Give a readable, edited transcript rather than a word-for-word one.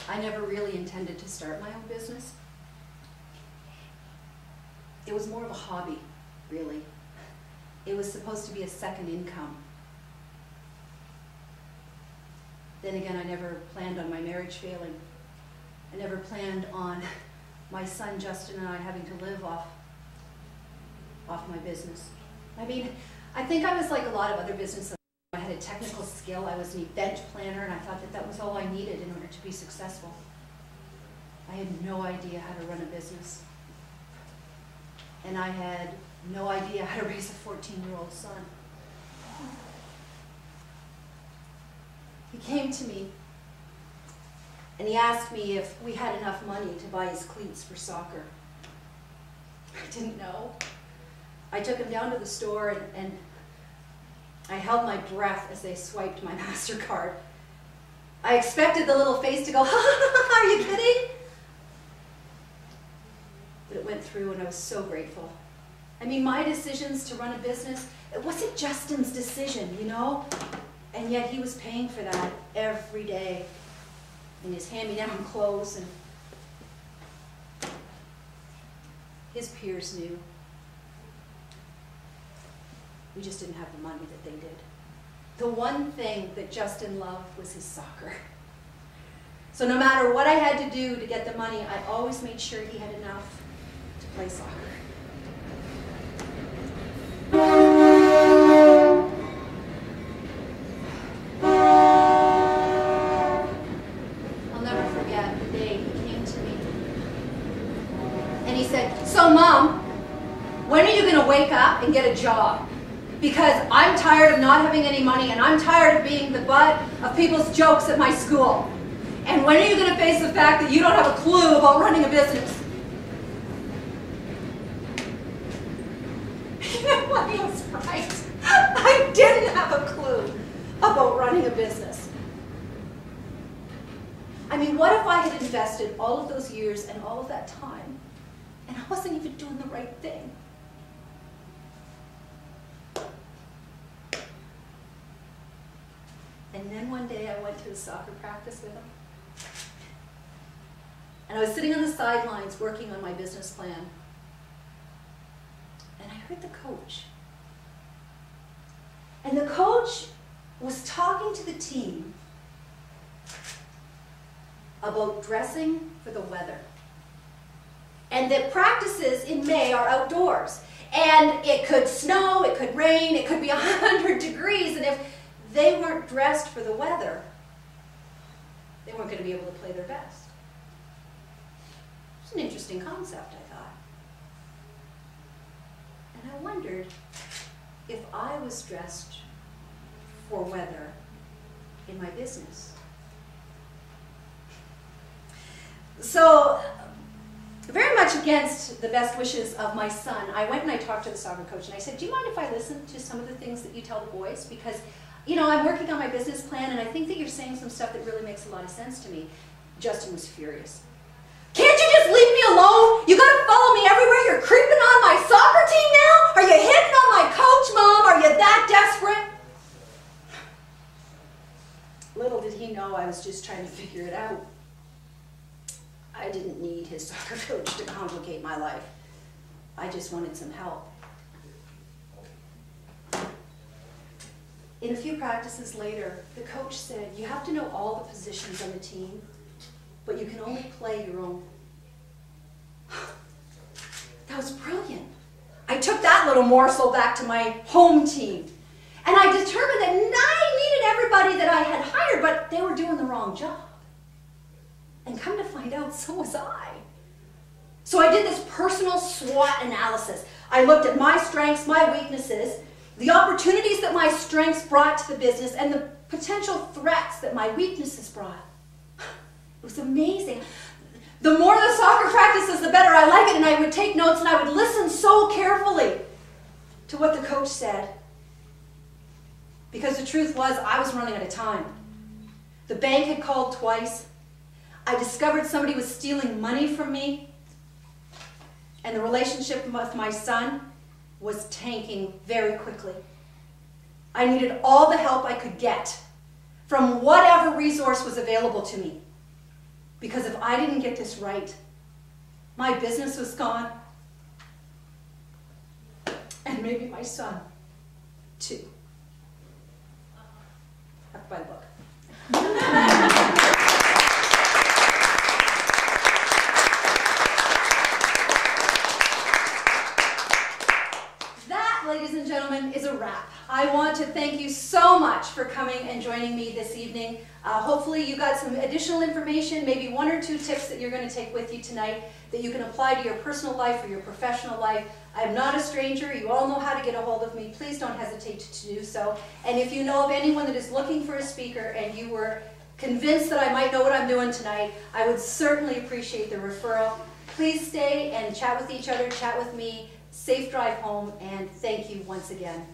I never really intended to start my own business. It was more of a hobby, really. It was supposed to be a second income. Then again, I never planned on my marriage failing. I never planned on my son Justin and I having to live off my business. I mean, I think I was like a lot of other business owners. I had a technical skill, I was an event planner, and I thought that that was all I needed in order to be successful. I had no idea how to run a business. And I had no idea how to raise a 14-year-old son. He came to me and he asked me if we had enough money to buy his cleats for soccer. I didn't know. I took him down to the store and I held my breath as they swiped my MasterCard. I expected the little face to go, ha ha ha, are you kidding? But it went through and I was so grateful. I mean, my decisions to run a business, it wasn't Justin's decision, you know? And yet he was paying for that every day in his hand-me-down clothes, and his peers knew. We just didn't have the money that they did. The one thing that Justin loved was his soccer. So no matter what I had to do to get the money, I always made sure he had enough to play soccer. I'll never forget the day he came to me. And he said, "So Mom, when are you going to wake up and get a job? Because I'm tired of not having any money and I'm tired of being the butt of people's jokes at my school. And when are you going to face the fact that you don't have a clue about running a business?" Well, he was right. I didn't have a clue about running a business. I mean, what if I had invested all of those years and all of that time and I wasn't even doing the right thing? And then one day I went to a soccer practice with him. And I was sitting on the sidelines working on my business plan. And I heard the coach. And the coach was talking to the team about dressing for the weather. And that practices in May are outdoors. And it could snow, it could rain, it could be 100 degrees. And if they weren't dressed for the weather, they weren't going to be able to play their best. It's an interesting concept, I thought. And I wondered if I was dressed for weather in my business. So, very much against the best wishes of my son, I went and I talked to the soccer coach and I said, "Do you mind if I listen to some of the things that you tell the boys? Because, you know, I'm working on my business plan and I think that you're saying some stuff that really makes a lot of sense to me." Justin was furious. "Can't you just leave me alone? You gotta follow me everywhere. You're creeping on my soccer team now? Are you hitting on my coach, Mom? Are you that desperate?" Little did he know I was just trying to figure it out. I didn't need his soccer coach to complicate my life. I just wanted some help. In a few practices later, the coach said, "You have to know all the positions on the team, but you can only play your own." That was brilliant. I took that little morsel back to my home team. And I determined that I needed everybody that I had hired, but they were doing the wrong job. And come to find out, so was I. So I did this personal SWOT analysis. I looked at my strengths, my weaknesses, the opportunities that my strengths brought to the business, and the potential threats that my weaknesses brought. It was amazing. The more the soccer practices, the better I like it, and I would take notes and I would listen so carefully to what the coach said. Because the truth was, I was running out of time. The bank had called twice. I discovered somebody was stealing money from me. And the relationship with my son was tanking very quickly. I needed all the help I could get from whatever resource was available to me. Because if I didn't get this right, my business was gone. And maybe my son, too. Have to buy the book. That, ladies and gentlemen, is a wrap. I want to thank you so much for coming and joining me this evening. Hopefully you got some additional information, maybe 1 or 2 tips that you're going to take with you tonight that you can apply to your personal life or your professional life. I'm not a stranger. You all know how to get a hold of me. Please don't hesitate to do so. And if you know of anyone that is looking for a speaker and you were convinced that I might know what I'm doing tonight, I would certainly appreciate the referral. Please stay and chat with each other, chat with me. Safe drive home, and thank you once again.